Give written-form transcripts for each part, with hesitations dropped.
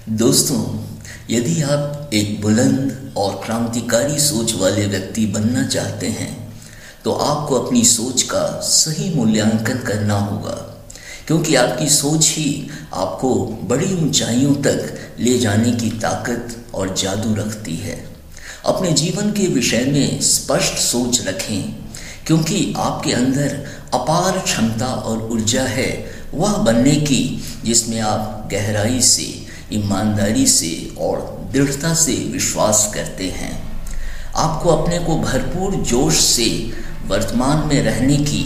दोस्तों, यदि आप एक बुलंद और क्रांतिकारी सोच वाले व्यक्ति बनना चाहते हैं तो आपको अपनी सोच का सही मूल्यांकन करना होगा, क्योंकि आपकी सोच ही आपको बड़ी ऊंचाइयों तक ले जाने की ताकत और जादू रखती है। अपने जीवन के विषय में स्पष्ट सोच रखें, क्योंकि आपके अंदर अपार क्षमता और ऊर्जा है वह बनने की जिसमें आप गहराई से, ईमानदारी से और दृढ़ता से विश्वास करते हैं। आपको अपने को भरपूर जोश से वर्तमान में रहने की,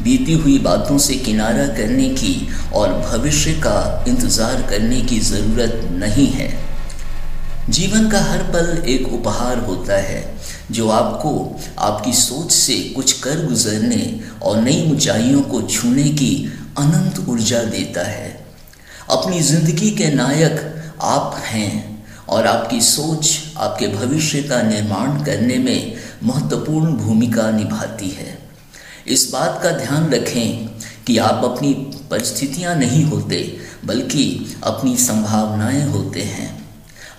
बीती हुई बातों से किनारा करने की और भविष्य का इंतज़ार करने की ज़रूरत नहीं है। जीवन का हर पल एक उपहार होता है जो आपको आपकी सोच से कुछ कर गुजरने और नई ऊंचाइयों को छूने की अनंत ऊर्जा देता है। अपनी ज़िंदगी के नायक आप हैं और आपकी सोच आपके भविष्य का निर्माण करने में महत्वपूर्ण भूमिका निभाती है। इस बात का ध्यान रखें कि आप अपनी परिस्थितियां नहीं होते, बल्कि अपनी संभावनाएं होते हैं।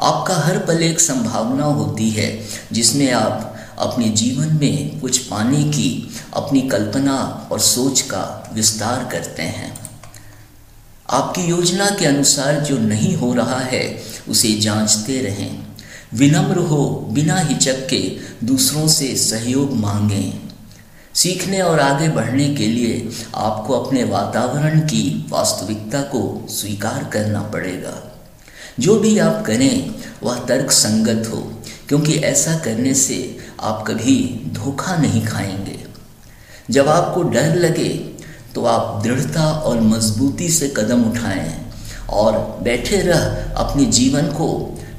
आपका हर पल एक संभावना होती है जिसमें आप अपने जीवन में कुछ पाने की अपनी कल्पना और सोच का विस्तार करते हैं। आपकी योजना के अनुसार जो नहीं हो रहा है उसे जांचते रहें। विनम्र हो, बिना हिचक के दूसरों से सहयोग मांगें। सीखने और आगे बढ़ने के लिए आपको अपने वातावरण की वास्तविकता को स्वीकार करना पड़ेगा। जो भी आप करें वह तर्क संगत हो, क्योंकि ऐसा करने से आप कभी धोखा नहीं खाएंगे। जब आपको डर लगे तो आप दृढ़ता और मजबूती से कदम उठाएं और बैठे रह अपने जीवन को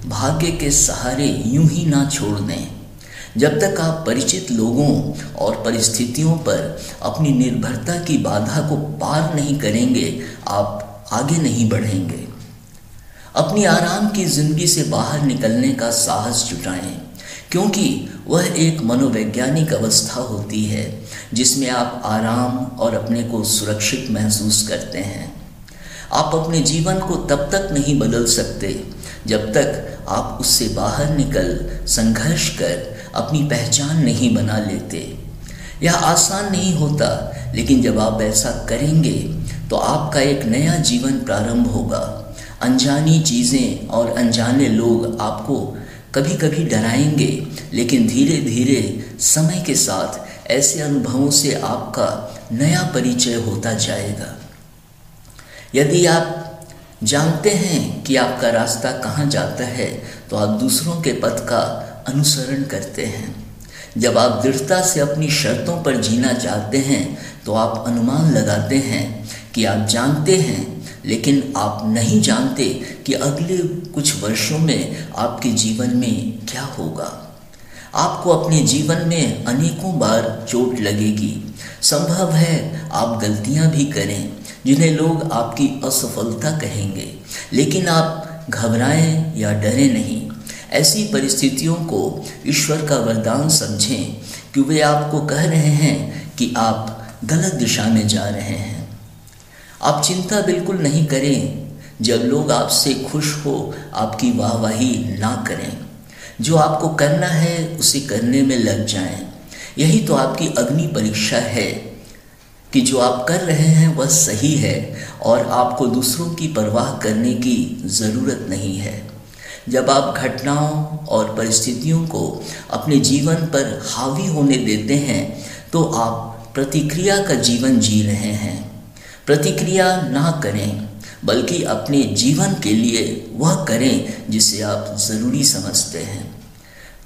भाग्य के सहारे यूं ही ना छोड़ दें। जब तक आप परिचित लोगों और परिस्थितियों पर अपनी निर्भरता की बाधा को पार नहीं करेंगे, आप आगे नहीं बढ़ेंगे। अपनी आराम की जिंदगी से बाहर निकलने का साहस जुटाएं, क्योंकि वह एक मनोवैज्ञानिक अवस्था होती है जिसमें आप आराम और अपने को सुरक्षित महसूस करते हैं। आप अपने जीवन को तब तक नहीं बदल सकते जब तक आप उससे बाहर निकल संघर्ष कर अपनी पहचान नहीं बना लेते। यह आसान नहीं होता, लेकिन जब आप ऐसा करेंगे तो आपका एक नया जीवन प्रारंभ होगा। अनजानी चीज़ें और अनजाने लोग आपको कभी कभी डराएंगे, लेकिन धीरे धीरे समय के साथ ऐसे अनुभवों से आपका नया परिचय होता जाएगा। यदि आप जानते हैं कि आपका रास्ता कहाँ जाता है तो आप दूसरों के पथ का अनुसरण करते हैं। जब आप दृढ़ता से अपनी शर्तों पर जीना चाहते हैं तो आप अनुमान लगाते हैं कि आप जानते हैं, लेकिन आप नहीं जानते कि अगले कुछ वर्षों में आपके जीवन में क्या होगा। आपको अपने जीवन में अनेकों बार चोट लगेगी। संभव है आप गलतियां भी करें जिन्हें लोग आपकी असफलता कहेंगे, लेकिन आप घबराएं या डरें नहीं। ऐसी परिस्थितियों को ईश्वर का वरदान समझें कि वे आपको कह रहे हैं कि आप गलत दिशा में जा रहे हैं। आप चिंता बिल्कुल नहीं करें जब लोग आपसे खुश हो आपकी वाहवाही ना करें। जो आपको करना है उसे करने में लग जाएं। यही तो आपकी अग्नि परीक्षा है कि जो आप कर रहे हैं वह सही है और आपको दूसरों की परवाह करने की ज़रूरत नहीं है। जब आप घटनाओं और परिस्थितियों को अपने जीवन पर हावी होने देते हैं तो आप प्रतिक्रिया का जीवन जी रहे हैं। प्रतिक्रिया ना करें, बल्कि अपने जीवन के लिए वह करें जिसे आप ज़रूरी समझते हैं।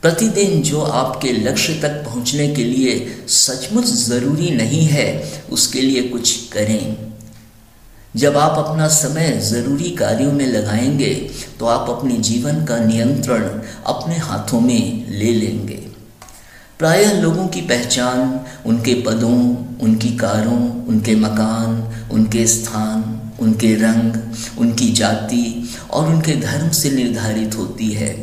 प्रतिदिन जो आपके लक्ष्य तक पहुंचने के लिए सचमुच ज़रूरी नहीं है उसके लिए कुछ करें। जब आप अपना समय ज़रूरी कार्यों में लगाएंगे तो आप अपने जीवन का नियंत्रण अपने हाथों में ले लेंगे। प्रायः लोगों की पहचान उनके पदों, उनकी कारों, उनके मकान, उनके स्थान, उनके रंग, उनकी जाति और उनके धर्म से निर्धारित होती है।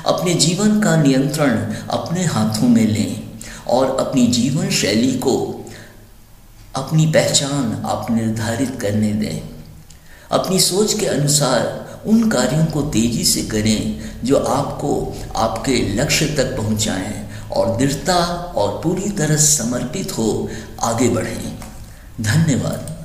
अपने जीवन का नियंत्रण अपने हाथों में लें और अपनी जीवन शैली को, अपनी पहचान आप निर्धारित करने दें। अपनी सोच के अनुसार उन कार्यों को तेजी से करें जो आपको आपके लक्ष्य तक पहुंचाएं और दृढ़ता और पूरी तरह समर्पित हो आगे बढ़ें। धन्यवाद।